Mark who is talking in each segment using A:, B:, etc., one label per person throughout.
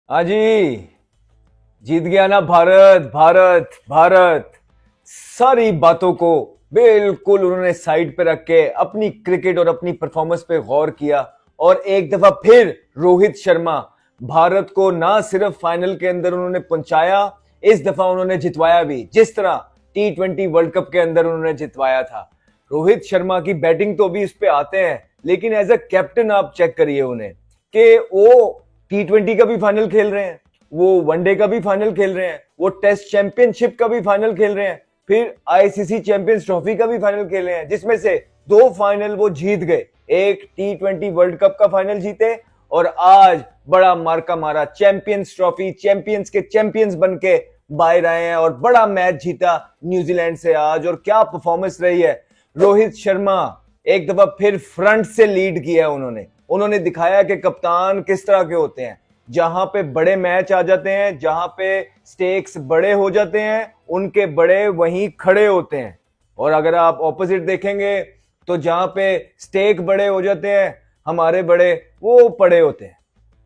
A: हाँ जी। जीत गया ना भारत भारत भारत। सारी बातों को बिल्कुल उन्होंने साइड पे रख के अपनी क्रिकेट और अपनी परफॉर्मेंस पे गौर किया। और एक दफा फिर रोहित शर्मा भारत को ना सिर्फ फाइनल के अंदर उन्होंने पहुंचाया, इस दफा उन्होंने जितवाया भी, जिस तरह T20 वर्ल्ड कप के अंदर उन्होंने जितवाया था। रोहित शर्मा की बैटिंग तो भी इस पे आते हैं, लेकिन एज अ कैप्टन आप चेक करिए उन्हें कि वो T20 का भी फाइनल खेल रहे हैं, वो वनडे का भी फाइनल खेल रहे हैं, वो टेस्ट चैंपियनशिप का भी फाइनल खेल रहे हैं, फिर आईसीसी चैंपियंस ट्रॉफी का भी फाइनल खेल रहे हैं, जिसमें से दो फाइनल वो जीत गए। एक T20 वर्ल्ड कप का फाइनल जीते और आज बड़ा मार्का मारा, चैंपियंस ट्रॉफी, चैंपियंस के चैंपियंस बन के बाहर आए हैं और बड़ा मैच जीता न्यूजीलैंड से आज। और क्या परफॉर्मेंस रही है रोहित शर्मा, एक दफा फिर फ्रंट से लीड किया उन्होंने दिखाया कि कप्तान किस तरह के होते हैं। जहां पे बड़े मैच आ जाते हैं, जहां पे स्टेक्स बड़े हो जाते हैं, उनके बड़े वहीं खड़े होते हैं। और अगर आप ऑपोजिट देखेंगे तो जहां पे स्टेक बड़े हो जाते हैं, हमारे बड़े वो पड़े होते हैं।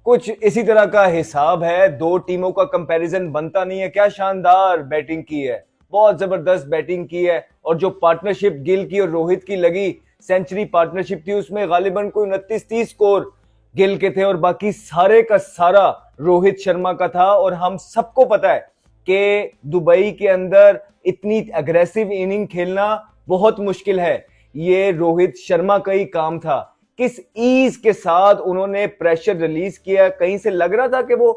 A: कुछ इसी तरह का हिसाब है। दो टीमों का कंपैरिजन बनता नहीं है। क्या शानदार बैटिंग की है, बहुत जबरदस्त बैटिंग की है। और जो पार्टनरशिप गिल की और रोहित की लगी, सेंचुरी पार्टनरशिप थी, उसमें गालिबन कोई 29-30 स्कोर गिल के थे और बाकी सारे का सारा रोहित शर्मा का था। और हम सबको पता है कि दुबई के अंदर इतनी अग्रेसिव इनिंग खेलना बहुत मुश्किल है। ये रोहित शर्मा का ही काम था। किस ईज के साथ उन्होंने प्रेशर रिलीज किया, कहीं से लग रहा था कि वो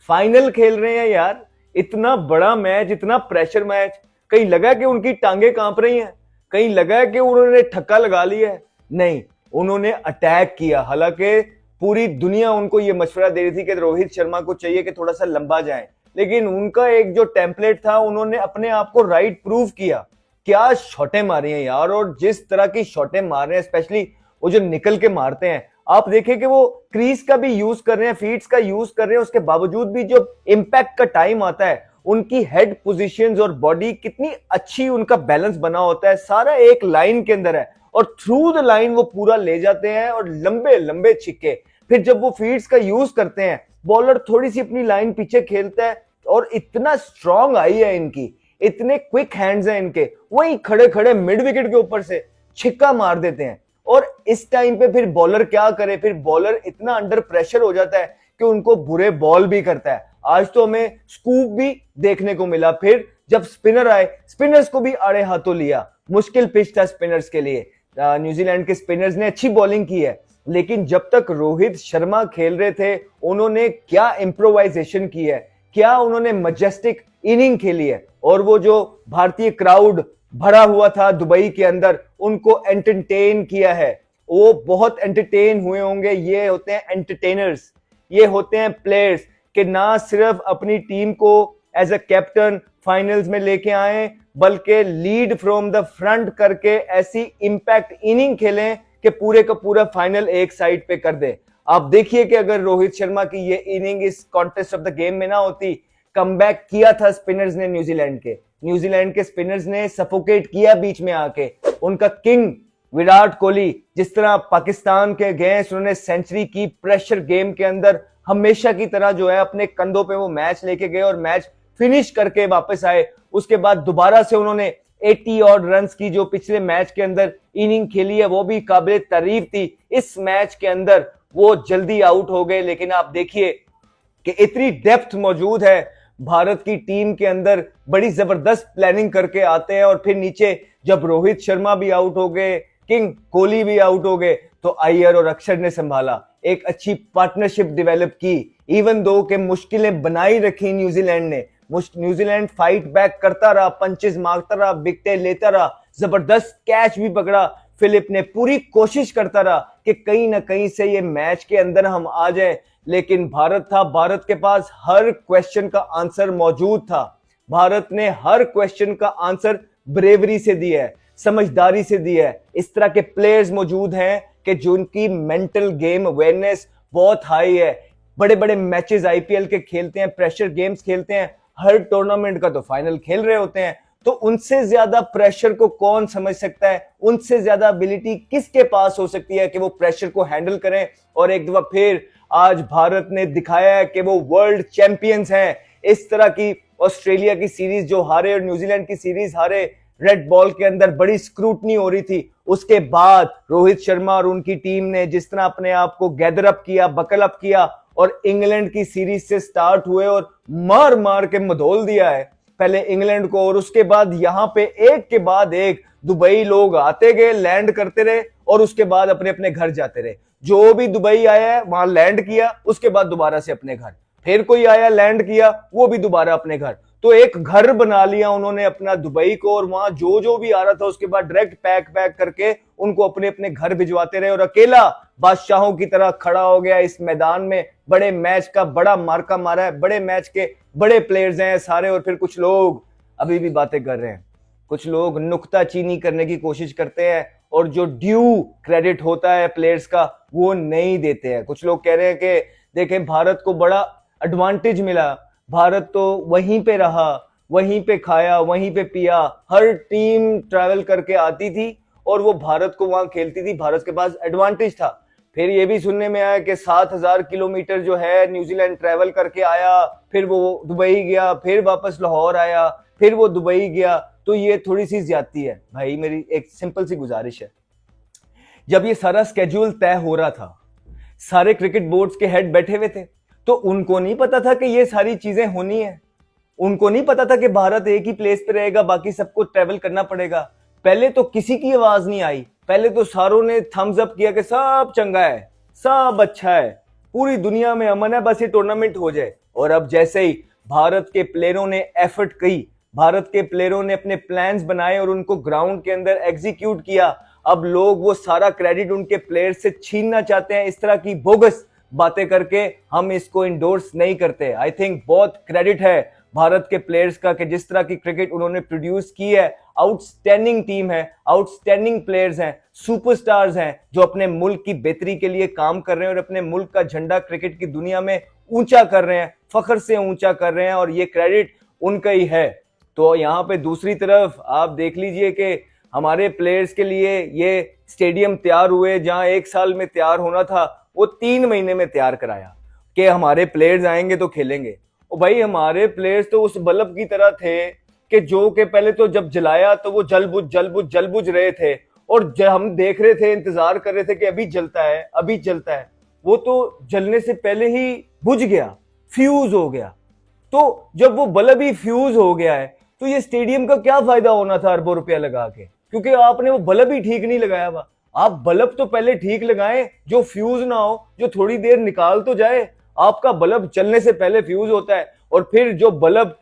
A: फाइनल खेल रहे हैं यार। इतना बड़ा मैच, इतना प्रेशर मैच, कहीं लगा कि उनकी टांगे कांप रही हैं, कहीं लगा कि उन्होंने ठक्का लगा लिया है। नहीं, उन्होंने अटैक किया। हालांकि पूरी दुनिया उनको ये मशवरा दे रही थी कि रोहित शर्मा को चाहिए कि थोड़ा सा लंबा जाए, लेकिन उनका एक जो टेम्पलेट था, उन्होंने अपने आप को राइट प्रूव किया। क्या शॉटें मारी हैं यार, और जिस तरह की शॉटें मार रहे हैं, स्पेशली वो जो निकल के मारते हैं। आप देखें कि वो क्रीज का भी यूज कर रहे हैं, फीट्स का यूज कर रहे हैं, उसके बावजूद भी जो इंपैक्ट का टाइम आता है, उनकी हेड पोजीशंस और बॉडी कितनी अच्छी, उनका बैलेंस बना होता है, सारा एक लाइन के अंदर है और थ्रू द लाइन वो पूरा ले जाते हैं और लंबे लंबे छिक्के। फिर जब वो फीड्स का यूज करते हैं, बॉलर थोड़ी सी अपनी लाइन पीछे खेलता है और इतना स्ट्रांग आई है इनकी, इतने क्विक हैंड्स हैं इनके, वही खड़े खड़े मिड विकेट के ऊपर से छिक्का मार देते हैं। और इस टाइम पे फिर बॉलर क्या करे, फिर बॉलर इतना अंडर प्रेशर हो जाता है कि उनको बुरे बॉल भी करता है। आज तो हमें स्कूप भी देखने को मिला। फिर जब स्पिनर आए, स्पिनर्स को भी आड़े हाथों लिया। मुश्किल पिच था स्पिनर्स के लिए। न्यूजीलैंड के स्पिनर्स ने अच्छी बॉलिंग की है, लेकिन जब तक रोहित शर्मा खेल रहे थे, उन्होंने क्या इंप्रोवाइजेशन की है, क्या उन्होंने मैजेस्टिक इनिंग खेली है। और वो जो भारतीय क्राउड भरा हुआ था दुबई के अंदर, उनको एंटरटेन किया है। वो बहुत एंटरटेन हुए होंगे। ये होते हैं एंटरटेनर्स, ये होते हैं प्लेयर्स कि ना सिर्फ अपनी टीम को एज अ कैप्टन फाइनल्स में लेके आए, बल्कि लीड फ्रॉम द फ्रंट करके ऐसी इंपैक्ट इनिंग खेलें कि पूरे का पूरा फाइनल एक साइड पे कर दे। आप देखिए कि अगर रोहित शर्मा की ये इनिंग इस कॉन्टेस्ट ऑफ द गेम में ना होती, कमबैक किया था स्पिनर्स ने, न्यूजीलैंड के स्पिनर्स ने सफोकेट किया बीच में आके। उनका किंग विराट कोहली जिस तरह पाकिस्तान के अगेंस्ट उन्होंने सेंचुरी की, प्रेशर गेम के अंदर हमेशा की तरह जो है अपने कंधों पे वो मैच लेके गए और मैच फिनिश करके वापस आए। उसके बाद दोबारा से उन्होंने 80 और रन्स की जो पिछले मैच के अंदर इनिंग खेली है, वो भी काबिल तारीफ थी। इस मैच के अंदर वो जल्दी आउट हो गए, लेकिन आप देखिए कि इतनी डेप्थ मौजूद है भारत की टीम के अंदर, बड़ी जबरदस्त प्लानिंग करके आते हैं। और फिर नीचे जब रोहित शर्मा भी आउट हो गए, किंग कोहली भी आउट हो गए, तो अय्यर और अक्षर ने संभाला, एक अच्छी पार्टनरशिप डेवलप की। इवन दो के मुश्किलें बनाई रखी न्यूजीलैंड ने, न्यूजीलैंड फाइट बैक करता रहा, पंचेस मारता रहा, विकेटें लेता रहा, जबरदस्त कैच भी पकड़ा फिलिप ने, पूरी कोशिश करता रहा कि कहीं ना कहीं से ये मैच के अंदर हम आ जाए। लेकिन भारत था, भारत के पास हर क्वेश्चन का आंसर मौजूद था। भारत ने हर क्वेश्चन का आंसर ब्रेवरी से दिया है, समझदारी से दिया है। इस तरह के प्लेयर्स मौजूद हैं कि जिनकी मेंटल गेम अवेयरनेस बहुत हाई है। बड़े बड़े मैचेस आईपीएल के खेलते हैं, प्रेशर गेम्स खेलते हैं, हर टूर्नामेंट का तो फाइनल खेल रहे होते हैं। तो उनसे ज्यादा प्रेशर को कौन समझ सकता है, उनसे ज्यादा एबिलिटी किसके पास हो सकती है कि वो प्रेशर को हैंडल करें और एक दफा फिर आज भारत ने दिखाया है कि वो वर्ल्ड चैंपियंस हैं। इस तरह की ऑस्ट्रेलिया की सीरीज जो हारे और न्यूजीलैंड की सीरीज हारे, रेड बॉल के अंदर बड़ी स्क्रूटनी हो रही थी, उसके बाद रोहित शर्मा और उनकी टीम ने जिस तरह अपने आप को गैदर अप किया, बकल अप किया और इंग्लैंड की सीरीज से स्टार्ट हुए और मार मार के मधोल दिया है पहले इंग्लैंड को, और उसके बाद यहां पे एक के बाद एक दुबई लोग आते गए, लैंड करते रहे और उसके बाद अपने अपने घर जाते रहे। जो भी दुबई आया है वहां लैंड किया, उसके बाद दोबारा से अपने घर, फिर कोई आया लैंड किया, वो भी दोबारा अपने घर। तो एक घर बना लिया उन्होंने अपना दुबई को, और वहां जो जो भी आ रहा था उसके बाद डायरेक्ट पैक करके उनको अपने अपने घर भिजवाते रहे, और अकेला बादशाहों की तरह खड़ा हो गया इस मैदान में। बड़े मैच का बड़ा मार्का मारा है, बड़े मैच के बड़े प्लेयर्स हैं सारे, और फिर कुछ लोग अभी भी बातें कर रहे हैं, कुछ लोग नुक्ताचीनी करने की कोशिश करते हैं और जो ड्यू क्रेडिट होता है प्लेयर्स का वो नहीं देते हैं। कुछ लोग कह रहे हैं कि देखें भारत को बड़ा एडवांटेज मिला, भारत तो वहीं पे रहा, वहीं पे खाया, वहीं पे पिया, हर टीम ट्रैवल करके आती थी और वो भारत को वहां खेलती थी, भारत के पास एडवांटेज था। फिर ये भी सुनने में आया कि 7,000 किलोमीटर जो है न्यूजीलैंड ट्रैवल करके आया, फिर वो दुबई गया, फिर वापस लाहौर आया, फिर वो दुबई गया। तो ये थोड़ी सी ज्यादती है भाई। मेरी एक सिंपल सी गुजारिश है, जब ये सारा स्केड्यूल तय हो रहा था, सारे क्रिकेट बोर्ड्स के हेड बैठे हुए थे, तो उनको नहीं पता था कि ये सारी चीजें होनी है? उनको नहीं पता था कि भारत एक ही प्लेस पे रहेगा, बाकी सबको ट्रेवल करना पड़ेगा? पहले तो किसी की आवाज नहीं आई, पहले तो सारों ने थम्स अप किया कि सब चंगा है, सब अच्छा है, पूरी दुनिया में अमन है, बस ये टूर्नामेंट हो जाए। और अब जैसे ही भारत के प्लेयरों ने एफर्ट की, भारत के प्लेयरों ने अपने प्लान्स बनाए और उनको ग्राउंड के अंदर एग्जीक्यूट किया, अब लोग वो सारा क्रेडिट उनके प्लेयर्स से छीनना चाहते हैं। इस तरह की बोगस बातें करके हम इसको इंडोर्स नहीं करते। आई थिंक बहुत क्रेडिट है भारत के प्लेयर्स का कि जिस तरह की क्रिकेट उन्होंने प्रोड्यूस की है। आउटस्टैंडिंग टीम है, आउटस्टैंडिंग प्लेयर्स हैं, सुपरस्टार्स हैं जो अपने मुल्क की बेहतरी के लिए काम कर रहे हैं और अपने मुल्क का झंडा क्रिकेट की दुनिया में ऊंचा कर रहे हैं, फख्र से ऊंचा कर रहे हैं, और ये क्रेडिट उनका ही है। तो यहाँ पे दूसरी तरफ आप देख लीजिए कि हमारे प्लेयर्स के लिए ये स्टेडियम तैयार हुए, जहां 1 साल में तैयार होना था वो 3 महीने में तैयार कराया कि हमारे प्लेयर्स आएंगे तो खेलेंगे। और भाई हमारे प्लेयर्स तो उस बल्ब की तरह थे कि जो के पहले तो जब जलाया तो वो जल बुझ रहे थे, और जब हम देख रहे थे, इंतजार कर रहे थे कि अभी जलता है, अभी जलता है, वो तो जलने से पहले ही बुझ गया, फ्यूज हो गया। तो जब वो बल्ब ही फ्यूज हो गया है तो ये स्टेडियम का क्या फायदा होना था अरबों रुपया लगा के, क्योंकि आपने वो बल्ब ही ठीक नहीं लगाया हुआ। आप बल्ब तो पहले ठीक लगाएं जो फ्यूज ना हो, जो थोड़ी देर निकाल तो जाए। आपका बल्ब चलने से पहले फ्यूज होता है, और फिर जो बल्ब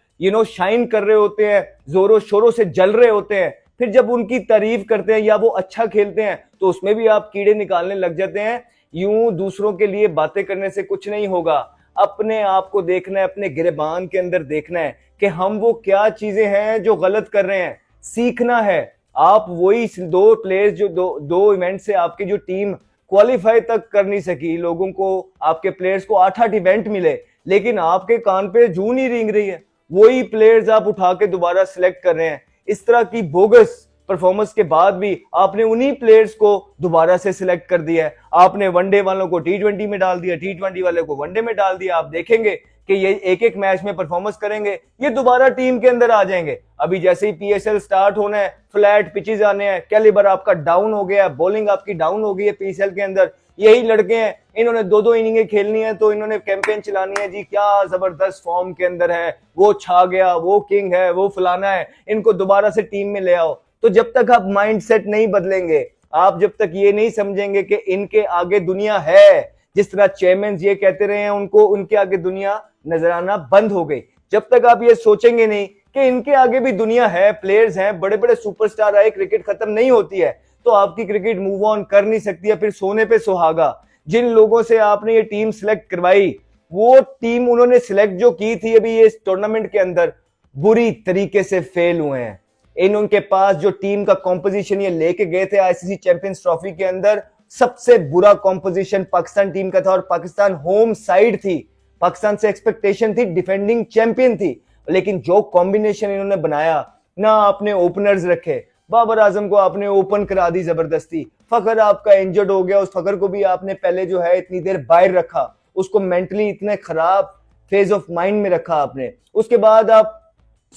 A: शाइन कर रहे होते हैं, जोरों शोरों से जल रहे होते हैं, फिर जब उनकी तारीफ करते हैं या वो अच्छा खेलते हैं तो उसमें भी आप कीड़े निकालने लग जाते हैं। यूं दूसरों के लिए बातें करने से कुछ नहीं होगा। अपने आप को देखना है, अपने गिरेबान के अंदर देखना है कि हम वो क्या चीजें हैं जो गलत कर रहे हैं, सीखना है। आप वही 2 प्लेयर्स जो दो इवेंट से आपकी जो टीम क्वालिफाई तक कर नहीं सकी, लोगों को, आपके प्लेयर्स को 8-8 इवेंट मिले, लेकिन आपके कान पे जूं नहीं रेंग रही है, वही प्लेयर्स आप उठा के दोबारा सिलेक्ट कर रहे हैं। इस तरह की बोगस परफॉर्मेंस के बाद भी आपने उन्हीं प्लेयर्स को दोबारा से सिलेक्ट कर दिया है। आपने वनडे वालों को T20 में डाल दिया, T20 वाले को वनडे में डाल दिया। आप देखेंगे कि ये एक एक मैच में परफॉर्मेंस करेंगे, ये दोबारा टीम के अंदर आ जाएंगे। अभी जैसे ही PSL स्टार्ट होना है, फ्लैट पिचेस आने हैं, कैलिबर आपका डाउन हो गया, बॉलिंग आपकी डाउन हो गई है PSL के अंदर। यही लड़के हैं, इन्होंने 2-2 इनिंगें खेलनी है, तो इन्होंने कैंपेन चलानी है जी, क्या जबरदस्त फॉर्म के अंदर है, वो छा गया, वो किंग है, वो फलाना है, इनको दोबारा से टीम में ले आओ। तो जब तक आप माइंड सेट नहीं बदलेंगे, आप जब तक ये नहीं समझेंगे कि इनके आगे दुनिया है, जिस तरह चेयरमैन ये कहते रहे हैं, उनको उनके आगे दुनिया नजर आना बंद हो गई, जब तक आप ये सोचेंगे नहीं कि इनके आगे भी दुनिया है, प्लेयर्स हैं, बड़े बड़े सुपरस्टार आए, क्रिकेट खत्म नहीं होती है, तो आपकी क्रिकेट मूव ऑन कर नहीं सकती है। फिर सोने पे सुहागा। जिन लोगों से आपने ये टीम सिलेक्ट करवाई, वो टीम उन्होंने सिलेक्ट जो की थी अभी ये टूर्नामेंट के अंदर, बुरी तरीके से फेल हुए हैं। उनके पास जो टीम का कॉम्पोजिशन ये लेके गए थे ICC चैंपियंस ट्रॉफी के अंदर, सबसे बुरा कॉम्पोजिशन पाकिस्तान टीम का था, और पाकिस्तान होम साइड थी, पाकिस्तान से एक्सपेक्टेशन थी, डिफेंडिंग चैंपियन थी, लेकिन जो कॉम्बिनेशन इन्होंने बनाया ना, आपने ओपनर्स रखे, बाबर आजम को आपने ओपन करा दी जबरदस्ती, फखर आपका इंजर्ड हो गया, उस फखर को भी आपने पहले जो है इतनी देर बाहर रखा, उसको मेंटली इतने खराब फेज ऑफ माइंड में रखा आपने। उसके बाद आप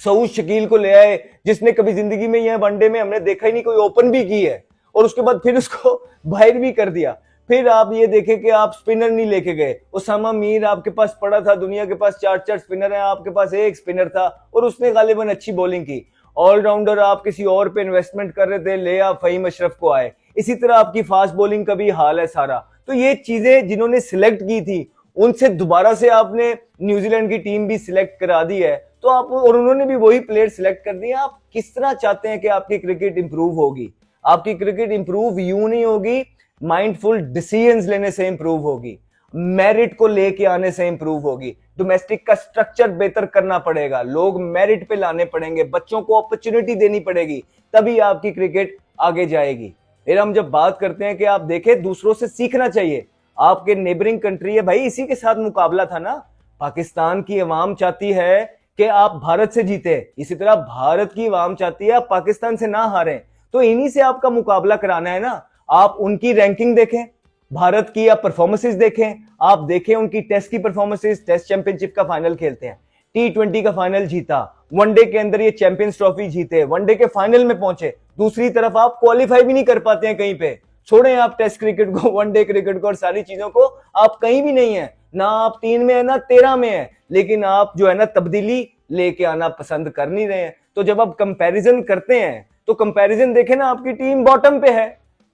A: सऊद शकील को ले आए, जिसने कभी जिंदगी में यह वनडे में हमने देखा ही नहीं कोई ओपन भी की है, और उसके बाद फिर उसको बाहर भी कर दिया। फिर आप ये देखें कि आप स्पिनर नहीं लेके गए। उसामा मीर आपके पास पड़ा था, दुनिया के पास 4 स्पिनर है, आपके पास एक स्पिनर था और उसने गालिबन अच्छी बॉलिंग की। ऑलराउंडर आप किसी और पे इन्वेस्टमेंट कर रहे थे, ले आप फहीम अशरफ को आए। इसी तरह आपकी फास्ट बॉलिंग का भी हाल है सारा। तो ये चीजें जिन्होंने सिलेक्ट की थी उनसे दोबारा से आपने न्यूजीलैंड की टीम भी सिलेक्ट करा दी है, तो आप और उन्होंने भी वही प्लेयर सिलेक्ट कर दिए। आप किस तरह चाहते हैं कि आपकी क्रिकेट इंप्रूव होगी? आपकी क्रिकेट इंप्रूव यूं नहीं होगी, माइंडफुल डिसीजंस लेने से इंप्रूव होगी, मेरिट को लेके आने से इंप्रूव होगी। डोमेस्टिक का स्ट्रक्चर बेहतर करना पड़ेगा, लोग मेरिट पे लाने पड़ेंगे, बच्चों को अपॉर्चुनिटी देनी पड़ेगी, तभी आपकी क्रिकेट आगे जाएगी। फिर हम जब बात करते हैं कि आप देखें दूसरों से सीखना चाहिए, आपके नेबरिंग कंट्री है भाई, इसी के साथ मुकाबला था ना। पाकिस्तान की अवाम चाहती है कि आप भारत से जीते, इसी तरह भारत की अवाम चाहती है आप पाकिस्तान से ना हारें, तो इन्हीं से आपका मुकाबला कराना है ना। आप उनकी रैंकिंग देखें, भारत की आप परफॉर्मेंसेस देखें, आप देखें उनकी टेस्ट की परफॉर्मेंसेस, टेस्ट चैंपियनशिप का फाइनल खेलते हैं, T20 का फाइनल जीता, वनडे के अंदर ये चैंपियंस ट्रॉफी जीते, वनडे के फाइनल में पहुंचे। दूसरी तरफ आप क्वालिफाई भी नहीं कर पाते हैं कहीं पे, छोड़ें आप टेस्ट क्रिकेट को, वनडे क्रिकेट को और सारी चीजों को, आप कहीं भी नहीं है ना, आप 3 में है ना 13 में है, लेकिन आप जो है ना तब्दीली लेके आना पसंद कर नहीं रहे हैं। तो जब आप कंपैरिजन करते हैं तो कंपैरिजन देखें ना, आपकी टीम बॉटम पे है,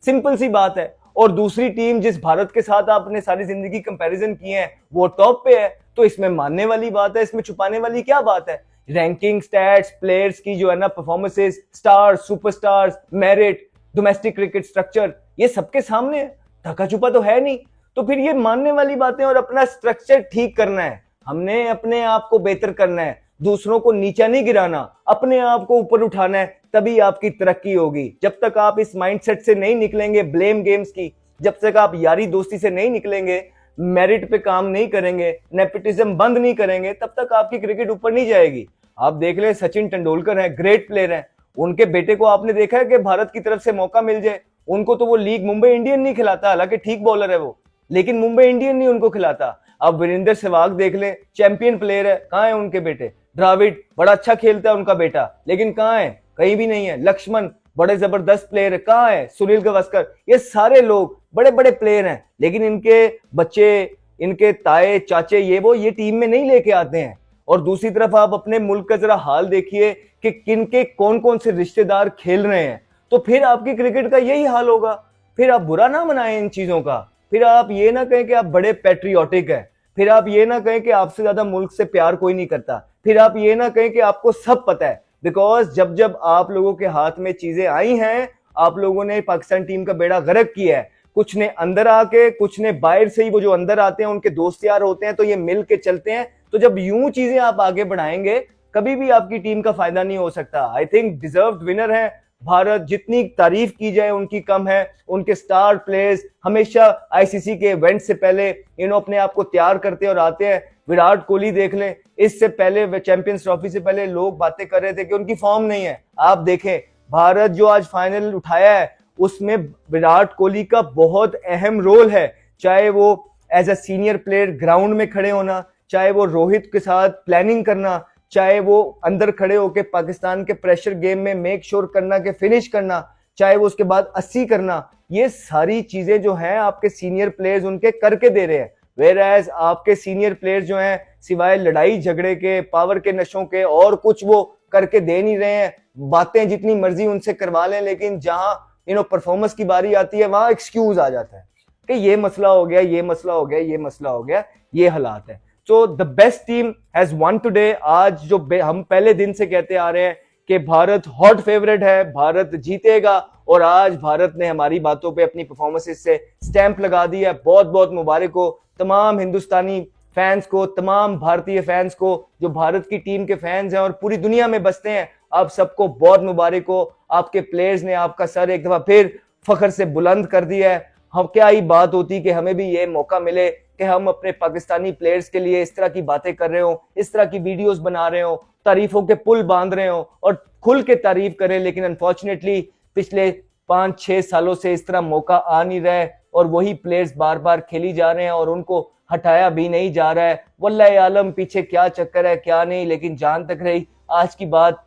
A: सिंपल सी बात है, और दूसरी टीम जिस भारत के साथ आपने सारी जिंदगी कंपैरिजन किए हैं वो टॉप पे है। तो इसमें मानने वाली बात है, इसमें छुपाने वाली क्या बात है? रैंकिंग, स्टैट्स, प्लेयर्स की जो है ना performances, stars, superstars, merit, domestic cricket structure, ये सबके सामने है, ढका छुपा तो है नहीं। तो फिर ये मानने वाली बातें, और अपना स्ट्रक्चर ठीक करना है, हमने अपने आप को बेहतर करना है, दूसरों को नीचा नहीं गिराना, अपने आप को ऊपर उठाना है, तभी आपकी तरक्की होगी। जब तक आप इस माइंडसेट से नहीं निकलेंगे ब्लेम गेम्स की, जब तक आप यारी दोस्ती से नहीं निकलेंगे, मेरिट पे काम नहीं करेंगे, नेपोटिज्म बंद नहीं करेंगे, तब तक आपकी क्रिकेट ऊपर नहीं जाएगी। आप देख ले, सचिन तेंदुलकर हैं, ग्रेट प्लेयर हैं, उनके बेटे को आपने देखा है कि भारत की तरफ से मौका मिल जाए, उनको तो वो लीग मुंबई इंडियन नहीं खिलाता, हालांकि ठीक बॉलर है वो, लेकिन मुंबई इंडियन नहीं उनको खिलाता। अब वीरेंद्र सहवाग देख ले, चैंपियन प्लेयर है, कहां है उनके बेटे? द्राविड बड़ा अच्छा खेलता है उनका बेटा, लेकिन कहां है? कहीं भी नहीं है। लक्ष्मण बड़े जबरदस्त प्लेयर है, कहां है? सुनील गावस्कर, ये सारे लोग बड़े बड़े प्लेयर हैं, लेकिन इनके बच्चे, इनके ताए चाचे, ये टीम में नहीं लेके आते हैं। और दूसरी तरफ आप अपने मुल्क का जरा हाल देखिए कि किन के कौन कौन से रिश्तेदार खेल रहे हैं, तो फिर आपकी क्रिकेट का यही हाल होगा। फिर आप बुरा ना मनाएं इन चीजों का, फिर आप ये ना कहें कि आप बड़े पैट्रियोटिक हैं, फिर आप ये ना कहें कि आपसे ज्यादा मुल्क से प्यार कोई नहीं करता, फिर आप ये ना कहें कि आपको सब पता है। बिकॉज जब जब आप लोगों के हाथ में चीजें आई हैं, आप लोगों ने पाकिस्तान टीम का बेड़ा गर्क किया है, कुछ ने अंदर आके, कुछ ने बाहर से ही, वो जो अंदर आते हैं उनके दोस्त यार होते हैं, तो ये मिल के चलते हैं। तो जब यूं चीजें आप आगे बढ़ाएंगे, कभी भी आपकी टीम का फायदा नहीं हो सकता। आई थिंक डिजर्व्ड विनर है भारत, जितनी तारीफ की जाए उनकी कम है। उनके स्टार प्लेयर्स हमेशा आईसीसी के इवेंट से पहले अपने आप को तैयार करते और आते हैं। विराट कोहली देख लें, इससे पहले चैंपियंस ट्रॉफी से पहले लोग बातें कर रहे थे कि उनकी फॉर्म नहीं है। आप देखें भारत जो आज फाइनल उठाया है, उसमें विराट कोहली का बहुत अहम रोल है, चाहे वो as a senior player ground में खड़े होना, चाहे वो रोहित के साथ प्लानिंग करना, चाहे वो अंदर खड़े होकर पाकिस्तान के प्रेशर गेम में मेक श्योर करना के फिनिश करना, चाहे वो उसके बाद 80 करना, ये सारी चीजें जो हैं आपके सीनियर प्लेयर्स उनके करके दे रहे हैं। वेयरएज आपके सीनियर प्लेयर्स जो हैं सिवाय लड़ाई झगड़े के, पावर के नशों के, और कुछ वो करके दे नहीं रहे हैं। बातें जितनी मर्जी उनसे करवा लें, लेकिन जहां परफॉर्मेंस की बारी आती है वहां एक्सक्यूज आ जाता है कि ये मसला हो गया, ये मसला हो गया, ये मसला हो गया, ये हालात है। तो the best team has one today. आज जो हम पहले दिन से कहते आ रहे हैं कि भारत हॉट फेवरेट है, भारत जीतेगा, और आज भारत ने हमारी बातों पे अपनी परफॉर्मेंसेस से स्टैंप लगा दी है। बहुत बहुत मुबारक हो तमाम हिंदुस्तानी फैंस को, तमाम भारतीय फैंस को, जो भारत की टीम के फैंस हैं और पूरी दुनिया में बसते हैं। आप सबको बहुत मुबारक हो, आपके प्लेयर्स ने आपका सर एक दफा फिर फख्र से बुलंद कर दिया है। हम क्या ही बात होती कि हमें भी ये मौका मिले कि हम अपने पाकिस्तानी प्लेयर्स के लिए इस तरह की बातें कर रहे हो, इस तरह की वीडियोस बना रहे हो, तारीफों के पुल बांध रहे हो और खुल के तारीफ करें। लेकिन अनफॉर्चुनेटली पिछले 5-6 सालों से इस तरह मौका आ नहीं रहा है। और वही प्लेयर्स बार बार खेली जा रहे हैं और उनको हटाया भी नहीं जा रहा है। वल्लाह आलम पीछे क्या चक्कर है क्या नहीं, लेकिन जान तक रही आज की बात।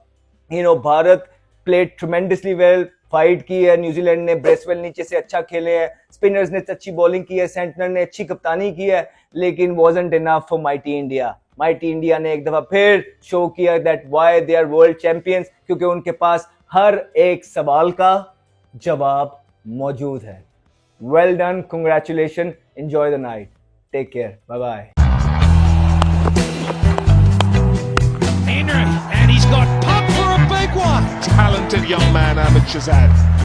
A: Bharat played tremendously well, fight की है न्यूजीलैंड ने, ब्रेसवेल नीचे से अच्छा खेले हैं, स्पिनर्स ने अच्छी बॉलिंग की है, सेंटनर ने अच्छी कप्तानी की है, लेकिन wasn't enough for mighty India. Mighty India ने एक दफा फिर शो किया that why they are world champions, क्योंकि उनके पास हर एक सवाल का जवाब मौजूद है। Well done, congratulation, enjoy the night, take care, bye bye.
B: And he's got punt for a big one.
C: Talented young man, Ahmed Shahzad.